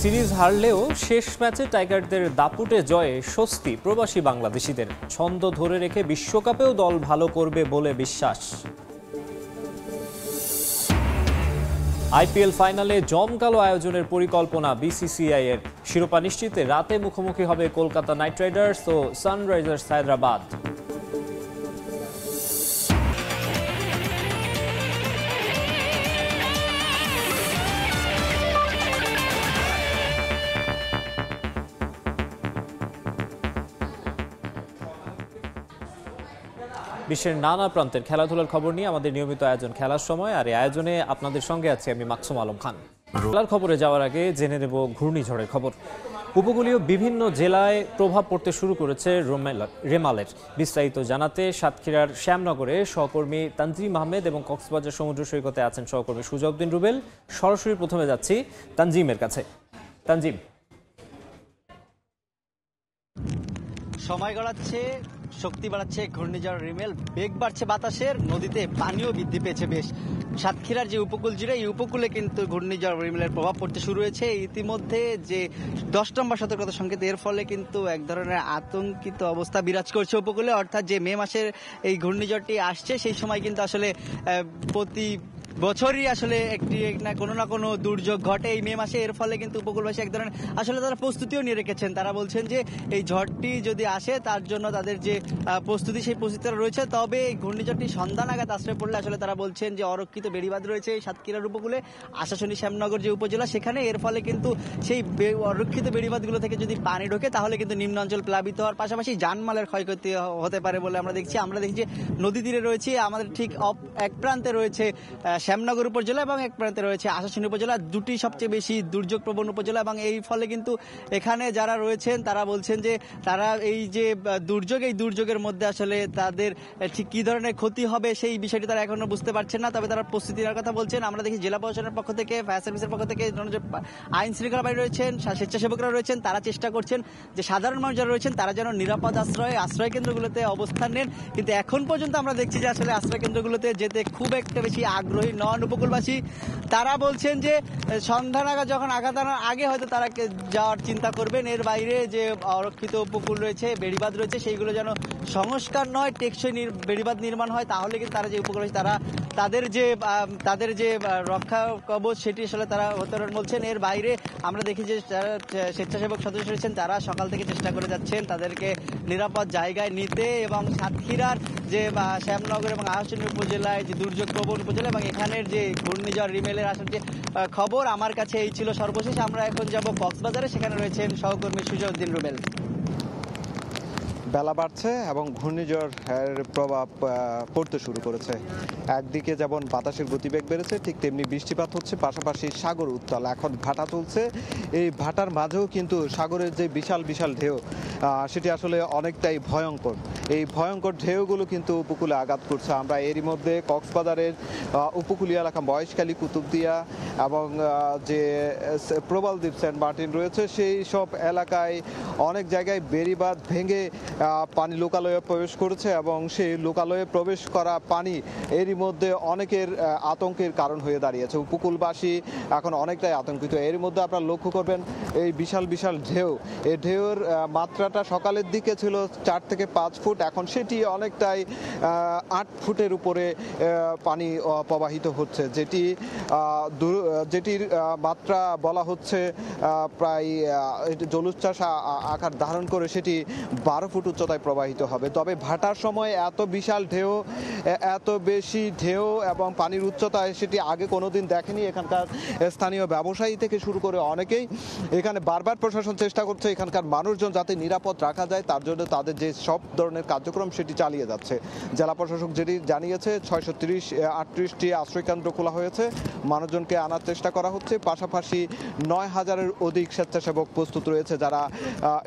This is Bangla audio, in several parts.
সিরিজ হারলেও শেষ ম্যাচে টাইগারদের দাপুটে জয়ে স্বস্তি প্রবাসী বাংলাদেশিদের। ছন্দ ধরে রেখে বিশ্বকাপেও দল ভালো করবে বলে বিশ্বাস। আইপিএল ফাইনালে জমকালো আয়োজনের পরিকল্পনা বিসিসিআই এর। শিরোপা নিশ্চিতে রাতে মুখোমুখি হবে কলকাতা নাইট রাইডার্স ও সানরাইজার্স হায়দ্রাবাদ। বিশ্বের নানা প্রান্তের খেলাধুলার খবর নিয়ে আমাদের নিয়মিত আয়োজন খেলার সময়, আর এই আয়োজনে আপনাদের সঙ্গে আছি আমি মাকসুম আলম খান। খেলার খবরে যাওয়ার আগে জেনে নেব ঘূর্ণিঝড়ের খবর। উপকূলীয় বিভিন্ন জেলায় প্রভাব পড়তে শুরু করেছে রেমালের। বিস্তারিত জানাতে সাতক্ষীরার শ্যামনগরে সহকর্মী তানজিম আহমেদ এবং কক্সবাজার সমুদ্র সৈকতে আছেন সহকর্মী সুজাউদ্দিন রুবেল। সরাসরি প্রথমে যাচ্ছি তানজিমের কাছে। তানজিম, সময় গড়াচ্ছে, শক্তি বাড়াচ্ছে ঘূর্ণিঝড় রিমেল, বেগ বাড়ছে বাতাসের, নদীতে পানিও বৃদ্ধি পেয়েছে বেশ। সাতক্ষীরার যে উপকূল জুড়ে, এই উপকূলে কিন্তু ঘূর্ণিঝড় রিমেলের প্রভাব পড়তে শুরু হয়েছে। ইতিমধ্যে যে 10 নম্বর সতর্কতা সংকেত, এর ফলে কিন্তু এক ধরনের আতঙ্কিত অবস্থা বিরাজ করছে উপকূলে। অর্থাৎ যে মে মাসের এই ঘূর্ণিঝড়টি আসছে, সেই সময় কিন্তু আসলে প্রতি বছরই আসলে একটি না কোনো দুর্যোগ ঘটে এই মে মাসে। এর ফলে কিন্তু উপকূলবাসী এক ধরনের আসলে তারা প্রস্তুতিও নিয়ে রেখেছেন। তারা বলছেন যে এই ঝড়টি যদি আসে, তার জন্য তাদের যে প্রস্তুতি, সেই প্রস্তুতিটা রয়েছে। তবে এই ঘূর্ণিঝড়টি সন্ধ্যা নাগাদ আশ্রয় পড়লে আসলে তারা বলছেন যে অরক্ষিত বেড়িবাঁধ রয়েছে এই সাতক্ষীরার উপকূলে, আশাশুনি শ্যামনগর যে উপজেলা সেখানে। এর ফলে কিন্তু সেই অরক্ষিত বেড়িবাঁধগুলো থেকে যদি পানি ঢোকে, তাহলে কিন্তু নিম্নাঞ্চল প্লাবিত হওয়ার পাশাপাশি জানমালের ক্ষয়ক্ষতি হতে পারে বলে আমরা দেখছি। যে নদী তীরে রয়েছে, আমাদের ঠিক এক প্রান্তে রয়েছে শ্যামনগর উপজেলা এবং এক প্রান্তে রয়েছে আশাশুনি উপজেলা, দুটি সবচেয়ে বেশি দুর্যোগ প্রবণ উপজেলা। এবং এই ফলে কিন্তু এখানে যারা রয়েছেন তারা বলছেন যে তারা এই যে এই দুর্যোগের মধ্যে আসলে তাদের ঠিক কি ধরনের ক্ষতি হবে সেই বিষয়টি তারা এখনো বুঝতে পারছেন না। তবে তারা প্রস্তুতি নেওয়ার কথা বলছেন। আমরা দেখি জেলা প্রশাসনের পক্ষ থেকে, ফায়ার সার্ভিসের পক্ষ থেকে, আইন শৃঙ্খলা বাহিনী রয়েছেন, স্বেচ্ছাসেবকরা রয়েছেন, তারা চেষ্টা করছেন যে সাধারণ মানুষ যারা রয়েছেন তারা যেন নিরাপদ আশ্রয় কেন্দ্রগুলোতে অবস্থান নেন। কিন্তু এখন পর্যন্ত আমরা দেখছি যে আসলে আশ্রয় কেন্দ্রগুলোতে যেতে খুব একটা বেশি আগ্রহী নন উপকূলবাসী। তারা বলছেন যে সন্ধ্যা নাগাদ যখন আঘাত আনার আগে হয়তো তারা যাওয়ার চিন্তা করবেন। এর বাইরে যে অরক্ষিত উপকূল রয়েছে, বেড়িবাঁধ রয়েছে, সেইগুলো যেন সংস্কার নয়, টেকসই বেড়িবাঁধ নির্মাণ হয়, তাহলে কিন্তু তারা যে উপকূলবাসী তারা তাদের যে রক্ষা কবচ সেটি আসলে তারা অবতরণ বলছেন। এর বাইরে আমরা দেখি যে যারা স্বেচ্ছাসেবক সদস্য রয়েছেন তারা সকাল থেকে চেষ্টা করে যাচ্ছেন তাদেরকে নিরাপদ জায়গায় নিতে। এবং সাতক্ষীরার যে শ্যামনগর এবং আশাশুনি উপজেলায় যে দুর্যোগ প্রবণ উপজেলা এবং এখানের যে ঘূর্ণিঝড় রিমেলের আসার যে খবর, আমার কাছে এই ছিল সর্বশেষ। আমরা এখন যাব কক্সবাজারে, সেখানে রয়েছেন সহকর্মী সুজাউদ্দিন রুবেল। বেলা বাড়ছে এবং ঘূর্ণিঝড়ের প্রভাব পড়তে শুরু করেছে। একদিকে যেমন বাতাসের গতিবেগ বেড়েছে, ঠিক তেমনি বৃষ্টিপাত হচ্ছে, পাশাপাশি সাগর উত্তাল। এখন ভাটা চলছে। এই ভাটার মাঝেও কিন্তু সাগরের যে বিশাল বিশাল ঢেউ, সেটি আসলে অনেকটাই ভয়ঙ্কর। এই ভয়ঙ্কর ঢেউগুলো কিন্তু উপকূলে আঘাত করছে। আমরা এরই মধ্যে কক্সবাজারের উপকূলীয় এলাকা মহেশখালী, কুতুবদিয়া এবং যে প্রবালদ্বীপ সেন্ট মার্টিন রয়েছে, সেই সব এলাকায় অনেক জায়গায় বেড়িবাঁধ ভেঙে পানি লোকালয়ে প্রবেশ করেছে এবং সেই লোকালয়ে প্রবেশ করা পানি এরই মধ্যে অনেকের আতঙ্কের কারণ হয়ে দাঁড়িয়েছে। উপকূলবাসী এখন অনেকটাই আতঙ্কিত। এর মধ্যে আপনারা লক্ষ্য করবেন এই বিশাল বিশাল ঢেউ, এই ঢেউর মাত্রাটা সকালের দিকে ছিল 4 থেকে 5 ফুট, এখন সেটি অনেকটাই 8 ফুটের উপরে পানি প্রবাহিত হচ্ছে, যেটির মাত্রা বলা হচ্ছে প্রায় জলোচ্ছ্বাস আকার ধারণ করে সেটি 12 ফুট উচ্চতায় প্রবাহিত হবে। তবে ভাটার সময় এত বিশাল ঢেউ, এত বেশি ঢেউ এবং পানির উচ্চতায় সেটি আগে কোনোদিন দেখেনি এখানকার স্থানীয় ব্যবসায়ী থেকে শুরু করে অনেকেই। এখানে বারবার প্রশাসন চেষ্টা করছে এখানকার মানুষজন যাতে নিরাপদ রাখা যায়, তার জন্য তাদের যে সব ধরনের কার্যক্রম সেটি চালিয়ে যাচ্ছে। জেলা প্রশাসক যেটি জানিয়েছে 638টি আশ্রয়কেন্দ্র খোলা হয়েছে, মানুষজনকে আনার চেষ্টা করা হচ্ছে। পাশাপাশি 9000-এর অধিক স্বেচ্ছাসেবক প্রস্তুত রয়েছে যারা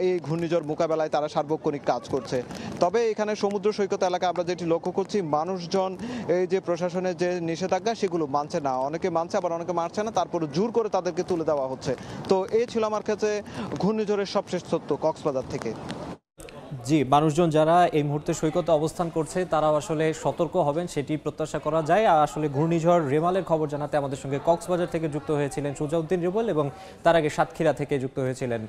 এই ঘূর্ণিঝড় মোকাবেলায় তারা সার্বক্ষণিক কাজ করছে। তবে এখানে সমুদ্র সৈকত এলাকা আমরা যেটি লক্ষ্য করছি, মানুষজন এই যে প্রশাসনের যে নিষেধাজ্ঞা সেগুলো মানছে না, অনেকে মানছে আবার অনেকে মানছে না, তারপরে জোর করে তাদেরকে তুলে দেওয়া হচ্ছে। তো এই ছিল আমার কাছে ঘূর্ণিঝড়ের সবশেষ তথ্য কক্সবাজার থেকে। জি, মানুষজন যারা এই মুহূর্তে সৈকতে অবস্থান করছে তারাও আসলে সতর্ক হবেন সেটি প্রত্যাশা করা যায়। আর আসলে ঘূর্ণিঝড় রেমালের খবর জানাতে আমাদের সঙ্গে কক্সবাজার থেকে যুক্ত হয়েছিলেন সুজাউদ্দিন রেবল এবং তার আগে সাতক্ষীরা থেকে যুক্ত হয়েছিলেন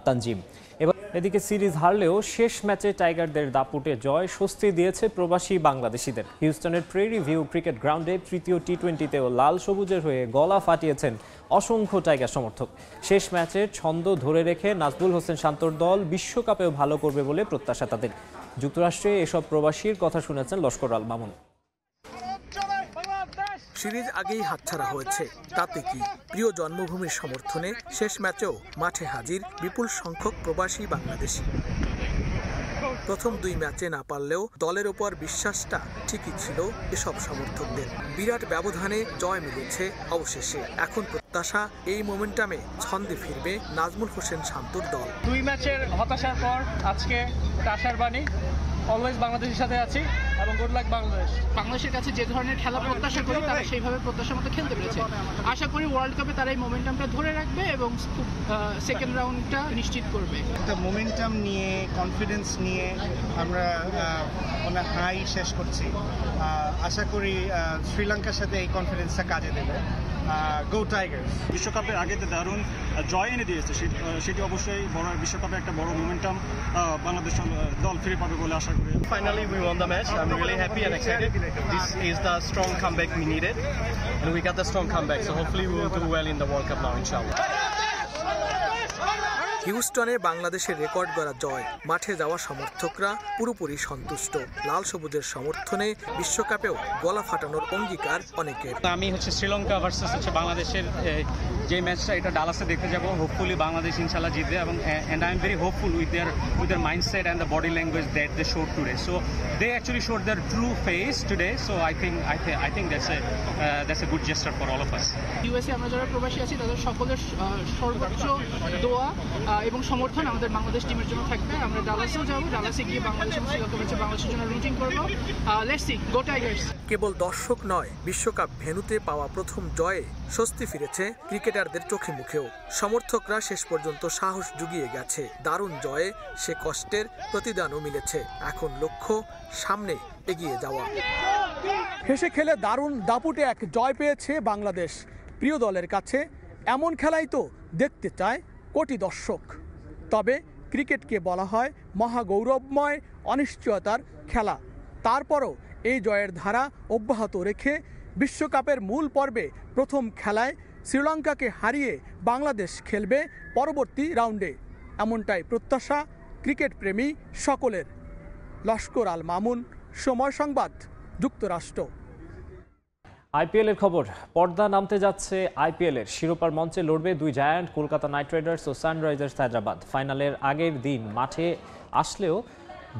তানজিম। এবার এদিকে সিরিজ হারলেও শেষ ম্যাচে টাইগারদের দাপুটে জয় স্বস্তি দিয়েছে প্রবাসী বাংলাদেশিদের। হিউস্টনের প্রেরি ভিউ ক্রিকেট গ্রাউন্ডে তৃতীয় টি-20তেও লাল সবুজের হয়ে গলা ফাটিয়েছেন অসংখ্য টাইগার সমর্থক। শেষ ম্যাচের ছন্দ ধরে রেখে নাজবুল হোসেন শান্তর দল বিশ্বকাপেও ভালো করবে বলে প্রত্যাশা তাদের। যুক্তরাষ্ট্রে এসব প্রবাসীর কথা শুনেছেন লস্কর আল মামুন। সিরিজ আগেই হাতছাড়া হয়েছে, তাতে কি? প্রিয় জন্মভূমির সমর্থনে শেষ ম্যাচেও মাঠে হাজির বিপুল সংখ্যক প্রবাসী বাংলাদেশি। প্রথম দুই ম্যাচে না পারলেও দলের ওপর বিশ্বাসটা ঠিকই ছিল এসব সমর্থকদের। বিরাট ব্যবধানে জয় মিলেছে অবশেষে। এখন প্রত্যাশা এই মোমেন্টামে ছন্দে ফিরবে নাজমুল হোসেন শান্তর দল। দুই ম্যাচের হতাশার পর আজকে আশার বাণী, অলওয়েজ বাংলাদেশের সাথে আছি এবং গুড লাক বাংলাদেশ। বাংলাদেশের কাছে যে ধরনের খেলা প্রত্যাশা করি তারা সেইভাবে প্রত্যাশা মতো খেলতে পেরেছে। আশা করি ওয়ার্ল্ড কাপে তারা এই মোমেন্টামটা ধরে রাখবে এবং সেকেন্ড রাউন্ডটা নিশ্চিত করবে। একটা মোমেন্টাম নিয়ে, কনফিডেন্স নিয়ে আমরা অনেক হাই শেষ করছি। আশা করি শ্রীলঙ্কার সাথে এই কনফিডেন্সটা কাজে দেবে। গো টাইগার্স। বিশ্বকাপের আগে তো দারুণ জয় এনে দিয়েছে, সেটি অবশ্যই বড় বিশ্বকাপে একটা বড় মোমেন্টাম বাংলাদেশ দল ফিরে পাবে বলে আশা করি। Finally we won the match. I'm really happy and excited. This is the strong comeback we needed and we got the strong comeback, so hopefully we will do well in the World Cup now, inshallah. হিউস্টনে বাংলাদেশের রেকর্ড গড়া জয়, মাঠে যাওয়া সমর্থকরা পুরোপুরি সন্তুষ্ট। লাল সবুজের সমর্থনে বিশ্বকাপেও গলা ফাটানোর অঙ্গীকার অনেকের। আমি শ্রীলঙ্কা ভার্সেস বাংলাদেশের যে ম্যাচটা এটা ডালাসে দেখতে যাব। হোপফুলি বাংলাদেশ ইনশাল্লাহ জিতবে এবং and I am very hopeful with their mindset and the body language that they showed today. So they actually showed their true face today. So I think that's a good gesture for all of us. USA আমরা যারা প্রবাসী আছি তাদের সকলের সর্বোচ্চ দোয়া এবং সমর্থন আমাদের বাংলাদেশ টিমের জন্য থাকবে। আমরা ডালাসেও যাব, ডালাসে গিয়ে বাংলাদেশ এবং শ্রীলঙ্কা ম্যাচে বাংলাদেশের জন্য রুটিং করব। Let's see, go Tigers. কেবল দর্শক নয়, বিশ্বকাপ ভেন্যুতে পাওয়া প্রথম জয়ে স্বস্তি ফিরেছে ক্রিকেটারদের চোখে মুখেও। সমর্থকরা শেষ পর্যন্ত সাহস জুগিয়ে গেছে। দারুণ জয়ে সে কষ্টের প্রতিদানও মিলেছে। এখন লক্ষ্য সামনে এগিয়ে যাওয়া। হেসে খেলে দারুণ দাপুটে এক জয় পেয়েছে বাংলাদেশ। প্রিয় দলের কাছে এমন খেলাই তো দেখতে চায় কোটি দর্শক। তবে ক্রিকেটকে বলা হয় মহাগৌরবময় অনিশ্চয়তার খেলা। তারপরও এই জয়ের ধারা অব্যাহত রেখে বিশ্বকাপের মূল পর্বে প্রথম খেলায় শ্রীলঙ্কাকে হারিয়ে বাংলাদেশ খেলবে পরবর্তী রাউন্ডে, এমনটাই প্রত্যাশা ক্রিকেট প্রেমী সকলের। লস্কর আল মামুন, সময় সংবাদ, যুক্তরাষ্ট্র। আইপিএলের খবর, পর্দা নামতে যাচ্ছে আইপিএলের শিরোপার মঞ্চে লড়বে দুই জায়ান্ট, কলকাতা নাইট রাইডার্স ও সানরাইজার্স হায়দ্রাবাদ। ফাইনালের আগের দিন মাঠে আসলেও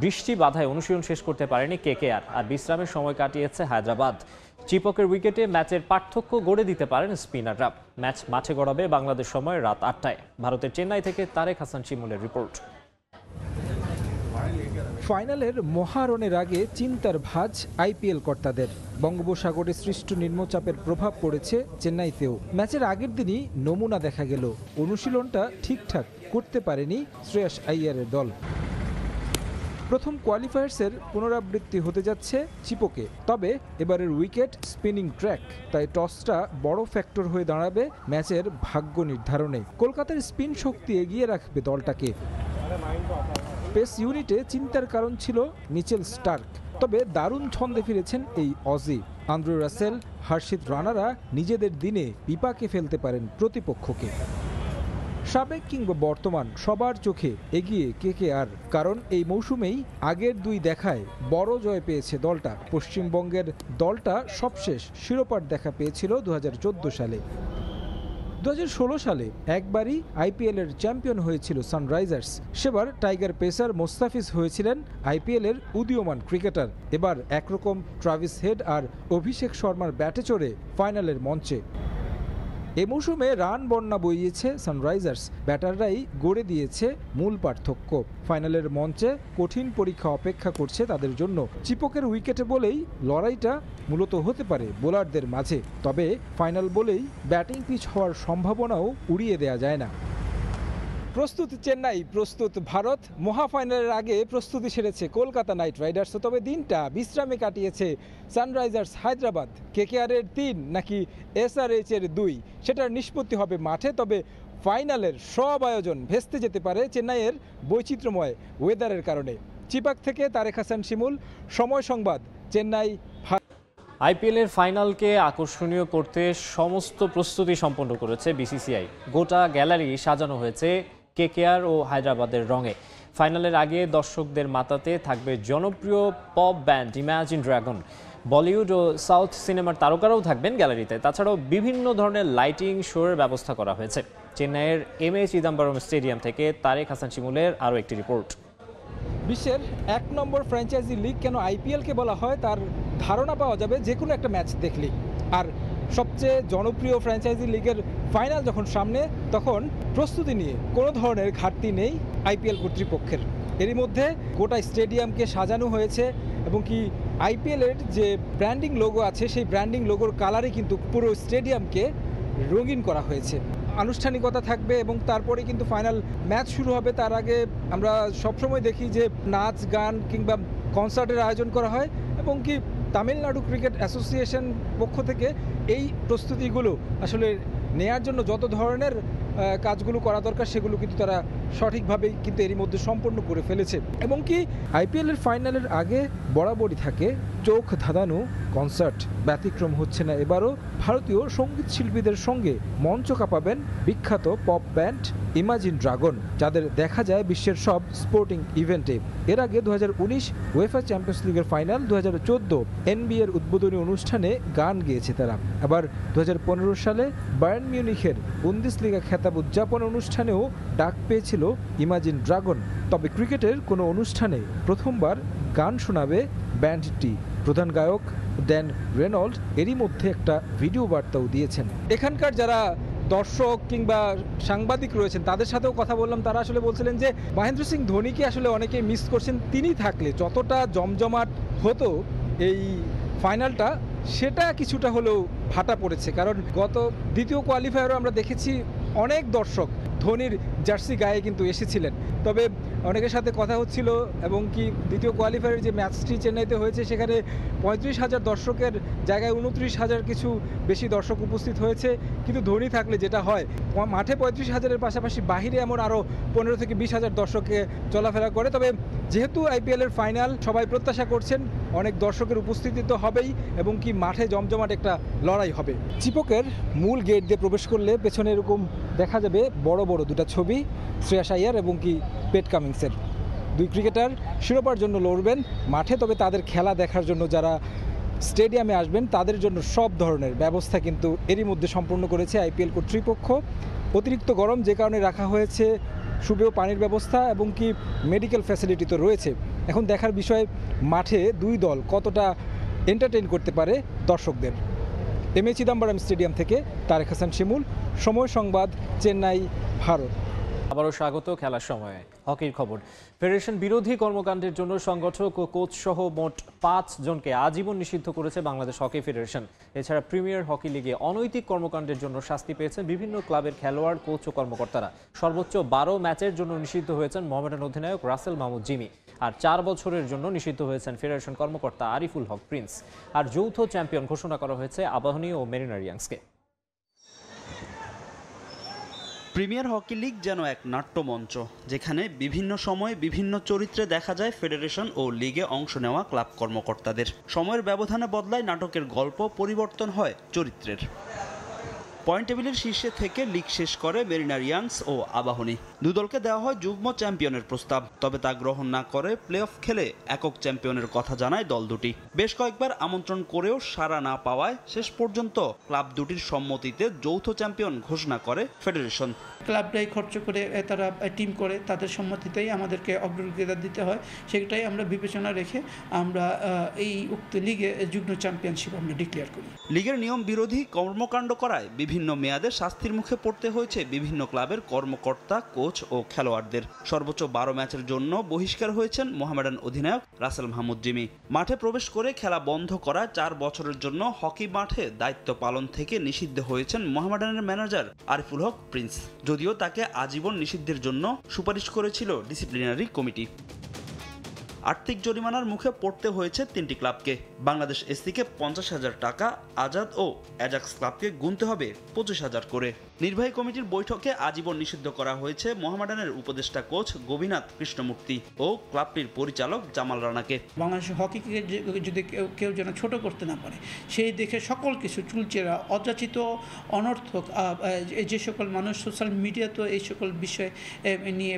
বৃষ্টি বাধায় অনুশীলন শেষ করতে পারেনি কেকেআর, আর বিশ্রামের সময় কাটিয়েছে হায়দ্রাবাদ। চিপকের উইকেটে ম্যাচের পার্থক্য গড়ে দিতে পারেন স্পিনাররা। ম্যাচ মাঠে গড়াবে বাংলাদেশ সময় রাত 8টায়। ভারতের চেন্নাই থেকে তারেক হাসান শিমুলের রিপোর্ট। ফাইনালের মহারণের আগে চিন্তার ভাঁজ আইপিএল কর্তাদের। বঙ্গোপসাগরে সৃষ্ট নিম্নচাপের প্রভাব পড়েছে চেন্নাইতেও। ম্যাচের আগের দিনই নমুনা দেখা গেল, অনুশীলনটা ঠিকঠাক করতে পারেনি শ্রেয়াস আইয়ারের দল। প্রথম কোয়ালিফায়ার্সের পুনরাবৃত্তি হতে যাচ্ছে চিপকে। তবে এবারের উইকেট স্পিনিং ট্র্যাক, তাই টসটা বড় ফ্যাক্টর হয়ে দাঁড়াবে ম্যাচের ভাগ্য নির্ধারণে। কলকাতার স্পিন শক্তি এগিয়ে রাখবে দলটাকে। পেস ইউনিটে চিন্তার কারণ ছিল মিচেল স্টার্ক, তবে দারুণ ছন্দে ফিরেছেন এই অজি। আন্দ্রে রাসেল, হর্ষিত রানারা নিজেদের দিনে বিপাকে ফেলতে পারেন প্রতিপক্ষকে। সাবেক কিংবা বর্তমান সবার চোখে এগিয়ে কেকেআর, কারণ এই মৌসুমেই আগের দুই দেখায় বড় জয় পেয়েছে দলটা। পশ্চিমবঙ্গের দলটা সবশেষ শিরোপার দেখা পেয়েছিল 2014 সালে। 2016 সালে একবারই আইপিএলের চ্যাম্পিয়ন হয়েছিল সানরাইজার্স। সেবার টাইগার পেসার মোস্তাফিজ হয়েছিলেন আইপিএলের উদীয়মান ক্রিকেটার। এবার একরকম ট্রাভিস হেড আর অভিষেক শর্মার ব্যাটে চড়ে ফাইনালের মঞ্চে। এ মৌসুমে রান বন্যা বইয়েছে সানরাইজার্স, ব্যাটাররাই গড়ে দিয়েছে মূল পার্থক্য। ফাইনালের মঞ্চে কঠিন পরীক্ষা অপেক্ষা করছে তাদের জন্য। চিপকের উইকেটে বলেই লড়াইটা মূলত হতে পারে বোলারদের মাঝে, তবে ফাইনাল বলেই ব্যাটিং পিচ হওয়ার সম্ভাবনাও উড়িয়ে দেয়া যায় না। প্রস্তুত চেন্নাই, প্রস্তুত ভারত। মহাফাইনালের আগে প্রস্তুতি সেরেছে কলকাতা নাইট রাইডার্স। তবে দিনটা বিশ্রামে কাটিয়েছে সানরাইজার্স হায়দ্রাবাদ। কেকেআরের 3 নাকি এসআরএইচের 2 সেটার নিষ্পত্তি হবে মাঠে। তবে ফাইনালের সব আয়োজন ভেস্তে যেতে পারে চেন্নাইয়ের বৈচিত্র্যময় ওয়েদারের কারণে। চিপাক থেকে তারেক হাসান শিমুল, সময় সংবাদ, চেন্নাই। আইপিএলের ফাইনালকে আকর্ষণীয় করতে সমস্ত প্রস্তুতি সম্পন্ন করেছে বিসিসিআই। গোটা গ্যালারি সাজানো হয়েছে কেকেআর ও হায়দ্রাবাদের রঙে। ফাইনালের আগে দর্শকদের মাতাতে থাকবে জনপ্রিয় pop band Imagine Dragon. Bollywood ও সাউথ সিনেমার তারকারাও থাকবেন গ্যালারিতে। তাছাড়াও বিভিন্ন ধরনের লাইটিং শোয়ের ব্যবস্থা করা হয়েছে। চেন্নাইয়ের এমএ চিদাম্বরম স্টেডিয়াম থেকে তারেক হাসান শিমুলের আরও একটি রিপোর্ট। বিশ্বের 1 নম্বর ফ্র্যাঞ্চাইজি লিগ কেন আইপিএলকে বলা হয় তার ধারণা পাওয়া যাবে যে কোনো একটা ম্যাচ দেখলেই। আর সবচেয়ে জনপ্রিয় ফ্র্যাঞ্চাইজি লিগের ফাইনাল যখন সামনে, তখন প্রস্তুতি নিয়ে কোনো ধরনের ঘাটতি নেই আইপিএল কর্তৃপক্ষের। এরই মধ্যে গোটা স্টেডিয়ামকে সাজানো হয়েছে এবং কি আইপিএলের যে ব্র্যান্ডিং লোগো আছে সেই ব্র্যান্ডিং লোগোর কালারে কিন্তু পুরো স্টেডিয়ামকে রঙিন করা হয়েছে। আনুষ্ঠানিকতা থাকবে এবং তারপরে কিন্তু ফাইনাল ম্যাচ শুরু হবে। তার আগে আমরা সবসময় দেখি যে নাচ গান কিংবা কনসার্টের আয়োজন করা হয় এবং কি তামিলনাড়ু ক্রিকেট অ্যাসোসিয়েশন পক্ষ থেকে এই প্রস্তুতিগুলো আসলে নেয়ার জন্য যত ধরনের কাজগুলো করা দরকার সেগুলো কিন্তু তারা সঠিকভাবেই কিন্তু এরই মধ্যে সম্পন্ন করে ফেলেছে। এবং কি আইপিএলের ফাইনালের আগে বরাবরই থাকে চোখ ধাঁধানো কনসার্ট। ব্যতিক্রম হচ্ছে না এবারও। ভারতীয় সঙ্গীত শিল্পীদের সঙ্গে মঞ্চ কাঁপাবেন বিখ্যাত পপ ব্যান্ড ইমাজিন ড্রাগন, যাদের দেখা যায় বিশ্বের সব স্পোর্টিং ইভেন্টে। এর আগে 2019 উয়েফা চ্যাম্পিয়ন্স লিগের ফাইনাল, 2014 এনবিএর উদ্বোধনী অনুষ্ঠানে গান গেয়েছে তারা। আবার 2015 সালে বায়ার্ন মিউনিখের বুন্দেসলিগা খেতাব উদযাপন অনুষ্ঠানেও ডাক পেয়েছিল ইমাজিন ড্রাগন। তবে ক্রিকেটের কোনো অনুষ্ঠানে প্রথমবার গান শোনাবে ব্যান্ডটি। প্রধান গায়ক ড্যান রেনল্ড এরই মধ্যে একটা ভিডিও বার্তাও দিয়েছেন। এখানকার যারা দর্শক কিংবা সাংবাদিক রয়েছেন তাদের সাথেও কথা বললাম। তারা আসলে বলছিলেন যে মহেন্দ্র সিং ধোনিকে আসলে অনেকে মিস করছেন। তিনি থাকলে যতটা জমজমাট হতো এই ফাইনালটা, সেটা কিছুটা হলেও ভাটা পড়েছে। কারণ গত দ্বিতীয় কোয়ালিফায়ারও আমরা দেখেছি অনেক দর্শক ধোনির জার্সি গায়ে কিন্তু এসেছিলেন। তবে অনেকের সাথে কথা হচ্ছিল এবং কি দ্বিতীয় কোয়ালিফায়ারের যে ম্যাচটি চেন্নাইতে হয়েছে সেখানে 35,000 দর্শকের জায়গায় 29,000 কিছু বেশি দর্শক উপস্থিত হয়েছে। কিন্তু ধোনি থাকলে যেটা হয়, মাঠে 35,000-এর পাশাপাশি বাহিরে এমন আরও 15 থেকে 20,000 দর্শকে চলাফেরা করে। তবে যেহেতু আইপিএলের ফাইনাল, সবাই প্রত্যাশা করছেন অনেক দর্শকের উপস্থিতি তো হবেই এবং কি মাঠে জমজমাট একটা লড়াই হবে। চিপকের মূল গেট দিয়ে প্রবেশ করলে পেছনে এরকম দেখা যাবে বড় বড় দুটা ছবি, শ্রেয়াস আইয়ার এবং কি পেট কামিংসের। দুই ক্রিকেটার শিরোপার জন্য লড়বেন মাঠে। তবে তাদের খেলা দেখার জন্য যারা স্টেডিয়ামে আসবেন তাদের জন্য সব ধরনের ব্যবস্থা কিন্তু এরই মধ্যে সম্পূর্ণ করেছে আইপিএল কর্তৃপক্ষ। অতিরিক্ত গরম যে কারণে রাখা হয়েছে সুপেয় পানির ব্যবস্থা এবং কি মেডিকেল ফ্যাসিলিটি তো রয়েছে। এখন দেখার বিষয় মাঠে দুই দল কতটা এন্টারটেইন করতে পারে দর্শকদের। এমএ চিদাম্বরম স্টেডিয়াম থেকে তারেক হাসান শিমুল, সময় সংবাদ, চেন্নাই, ভারত। আবারও স্বাগত খেলার সময়ে। হকির খবর। ফেডারেশন বিরোধী কর্মকাণ্ডের জন্য সংগঠক ও কোচ সহ মোট 5 জনকে আজীবন নিষিদ্ধ করেছে বাংলাদেশ হকি ফেডারেশন। এছাড়া প্রিমিয়ার হকি লিগে অনৈতিক কর্মকাণ্ডের জন্য শাস্তি পেয়েছেন বিভিন্ন ক্লাবের খেলোয়াড়, কোচ ও কর্মকর্তারা। সর্বোচ্চ 12 ম্যাচের জন্য নিষিদ্ধ হয়েছেন মোহামেডান অধিনায়ক রাসেল মাহমুদ জিমি। আর 4 বছরের জন্য নিষিদ্ধ হয়েছেন ফেডারেশন কর্মকর্তা আরিফুল হক প্রিন্স। আর যৌথ চ্যাম্পিয়ন ঘোষণা করা হয়েছে আবাহনী ও মেরিনারিয়ান্সকে। প্রিমিয়ার হকি লিগ যেন এক নাট্যমঞ্চ, যেখানে বিভিন্ন সময়ে বিভিন্ন চরিত্রে দেখা যায় ফেডারেশন ও লিগে অংশ নেওয়া ক্লাব কর্মকর্তাদের। সময়ের ব্যবধানে বদলায় নাটকের গল্প, পরিবর্তন হয় চরিত্রের। পয়েন্ট টেবিলের শীর্ষে থেকে লিগ শেষ করে মেরিনারিয়ান্স ও আবাহনী। দুদলকে দেওয়া হয় যুগ্ম চ্যাম্পিয়নের প্রস্তাব, তবে তা গ্রহণ না করে প্লে অফ খেলে একক চ্যাম্পিয়নের কথা জানায় দল দুটি। বেশ কয়েকবার আমন্ত্রণ করেও সাড়া না পাওয়ায় শেষ পর্যন্ত ক্লাব দুটির সম্মতিতে যৌথ চ্যাম্পিয়ন ঘোষণা করে ফেডারেশন। ক্লাবটাই খরচ করে তারা টিম করে, তাদের সম্মতিতেই আমাদেরকে অগ্রাধিকার দিতে হয়। সেটাই আমরা বিবেচনা রেখে আমরা এই উক্ত লিগে যুগ্ম চ্যাম্পিয়নশিপ আমরা ডিক্লেয়ার করি। লিগের নিয়ম বিরোধী কর্মকাণ্ড করায় বিভিন্ন মেয়াদে শাস্তির মুখে পড়তে হয়েছে বিভিন্ন ক্লাবের কর্মকর্তা, কোচ ও খেলোয়াড়দের। সর্বোচ্চ 12 ম্যাচের জন্য বহিষ্কার হয়েছেন মোহামেডান অধিনায়ক রাসেল মাহমুদ জিমি। মাঠে প্রবেশ করে খেলা বন্ধ করা 4 বছরের জন্য হকি মাঠে দায়িত্ব পালন থেকে নিষিদ্ধ হয়েছেন মোহামেডানের ম্যানেজার আরিফুল হক প্রিন্স, যদিও তাকে আজীবন নিষিদ্ধের জন্য সুপারিশ করেছিল ডিসিপ্লিনারি কমিটি। আর্থিক জরিমানার মুখে পড়তে হয়েছে 3টি ক্লাবকে। বাংলাদেশ এসসিকে 50,000 টাকা, আজাদ ও অ্যাজাক্স ক্লাবকে গুনতে হবে 25,000 করে। নির্বাহী কমিটির বৈঠকে আজীবন নিষিদ্ধ করা হয়েছে মোহামেডানের উপদেষ্টা কোচ গোবিনাথ কৃষ্ণমূর্তি ও ক্লাবটির পরিচালক জামাল রানাকে। বাংলাদেশের হকিকে যদি কেউ যেন ছোট করতে না পারে, সেই দেখে সকল কিছু চুলচেরা, অযাচিত, অনর্থক যে সকল মানুষ সোশ্যাল মিডিয়াতে এই সকল বিষয় নিয়ে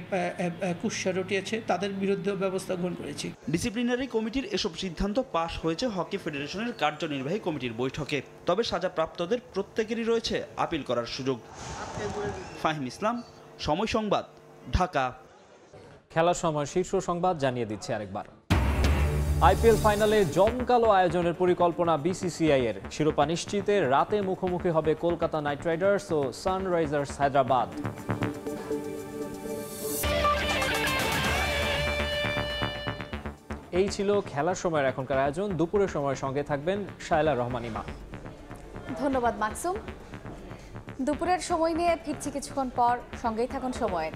কুৎসা রটিয়েছে, তাদের বিরুদ্ধে ব্যবস্থা গ্রহণ করেছে। ডিসিপ্লিনারি কমিটির এসব সিদ্ধান্ত পাশ হয়েছে হকি ফেডারেশনের কার্যনির্বাহী কমিটির বৈঠকে। তবে সাজাপ্রাপ্তদের প্রত্যেকেরই রয়েছে আপিল করার সুযোগ। ফাহিম ইসলাম, সময় সংবাদ, ঢাকা। খেলার সময় শীর্ষ সংবাদ জানিয়ে দিচ্ছে আরেকবার। আইপিএল ফাইনালে জমকালো আয়োজনের পরিকল্পনা বিসিসিআই এর। শিরোপা নিশ্চিতে রাতে মুখোমুখি হবে কলকাতা নাইট রাইডার্স ও সানরাইজার্স হায়দ্রাবাদ। এই ছিল খেলার সময়ের এখনকার আয়োজন। দুপুরের সময় সঙ্গে থাকবেন শায়লা রহমান ইমা। ধন্যবাদ মাকসুম। দুপুরের সময় নিয়ে ফিরছি কিছুক্ষণ পর, সঙ্গেই থাকুন সময়ের।